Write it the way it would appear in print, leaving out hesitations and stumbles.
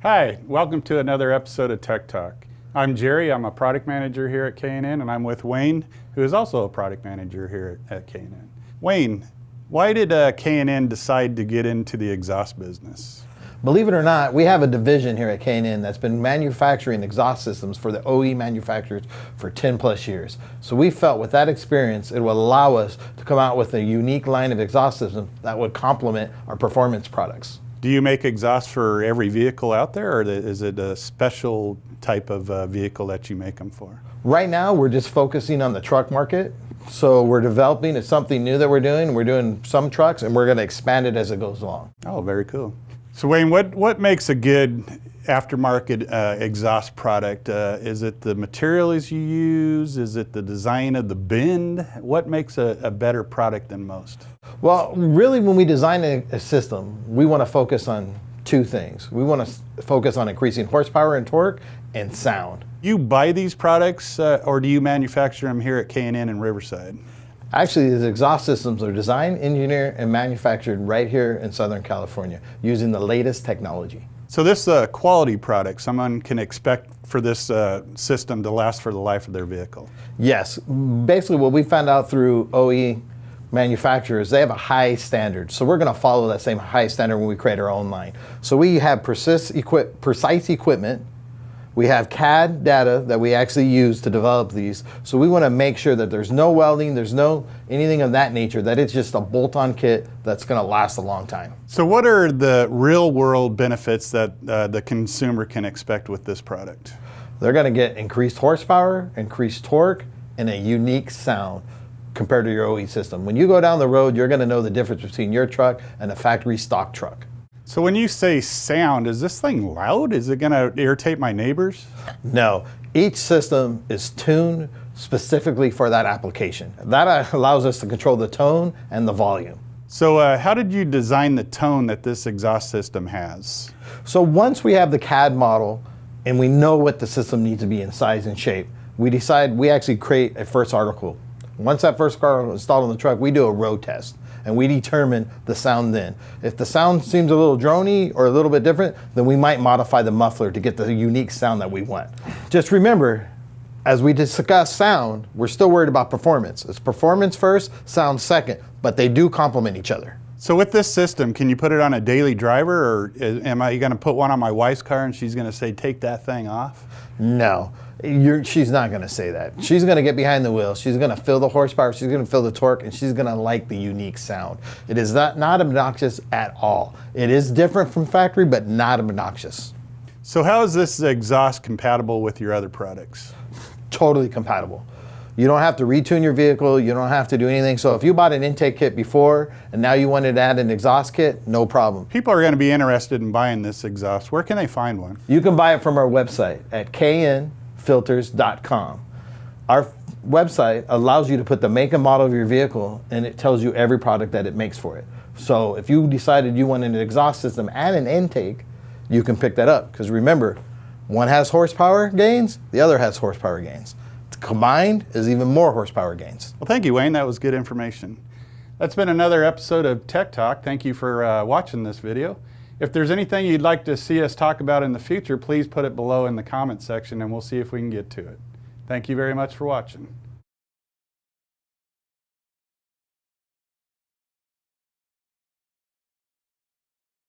Hi, welcome to another episode of Tech Talk. I'm Jerry, I'm a product manager here at K&N, and I'm with Wayne, who is also a product manager here at K&N. Wayne, why did K&N decide to get into the exhaust business? Believe it or not, we have a division here at K&N that's been manufacturing exhaust systems for the OE manufacturers for 10 plus years. So we felt with that experience, it would allow us to come out with a unique line of exhaust systems that would complement our performance products. Do you make exhaust for every vehicle out there, or is it a special type of vehicle that you make them for? Right now, we're just focusing on the truck market. So we're developing, it's something new that we're doing. We're doing some trucks and we're going to expand it as it goes along. Oh, very cool. So Wayne, what makes a good aftermarket exhaust product? Is it the materials you use? Is it the design of the bend? What makes a better product than most? Well, really when we design a system, we want to focus on two things. We want to focus on increasing horsepower and torque and sound. You buy these products or do you manufacture them here at K&N in Riverside? Actually, these exhaust systems are designed, engineered, and manufactured right here in Southern California using the latest technology. So this quality product, someone can expect for this system to last for the life of their vehicle? Yes. Basically what we found out through OE manufacturers, they have a high standard. So we're going to follow that same high standard when we create our own line. So we have precise equipment. We have CAD data that we actually use to develop these. So we want to make sure that there's no welding, there's no anything of that nature, that it's just a bolt-on kit that's going to last a long time. So what are the real world benefits that the consumer can expect with this product? They're going to get increased horsepower, increased torque, and a unique sound compared to your OE system. When you go down the road, you're going to know the difference between your truck and a factory stock truck. So when you say sound, is this thing loud? Is it going to irritate my neighbors? No, each system is tuned specifically for that application. That allows us to control the tone and the volume. So how did you design the tone that this exhaust system has? So once we have the CAD model and we know what the system needs to be in size and shape, we actually create a first article. Once that first article is installed on the truck, we do a road test. And we determine the sound then. If the sound seems a little drony or a little bit different, then we might modify the muffler to get the unique sound that we want. Just remember, as we discuss sound, we're still worried about performance. It's performance first, sound second, but they do complement each other. So with this system, can you put it on a daily driver, or am I going to put one on my wife's car and she's going to say, take that thing off? No. She's not going to say that. She's going to get behind the wheel. She's going to feel the horsepower. She's going to feel the torque, and she's going to like the unique sound. It is not obnoxious at all. It is different from factory, but not obnoxious. So how is this exhaust compatible with your other products? Totally compatible. You don't have to retune your vehicle. You don't have to do anything. So if you bought an intake kit before and now you wanted to add an exhaust kit, no problem. People are going to be interested in buying this exhaust. Where can they find one? You can buy it from our website at knfilters.com. Our website allows you to put the make and model of your vehicle, and it tells you every product that it makes for it. So if you decided you wanted an exhaust system and an intake, you can pick that up. Because remember, one has horsepower gains, the other has horsepower gains. Combined is even more horsepower gains. Well, thank you, Wayne. That was good information. That's been another episode of Tech Talk. Thank you for watching this video. If there's anything you'd like to see us talk about in the future, please put it below in the comment section and we'll see if we can get to it. Thank you very much for watching.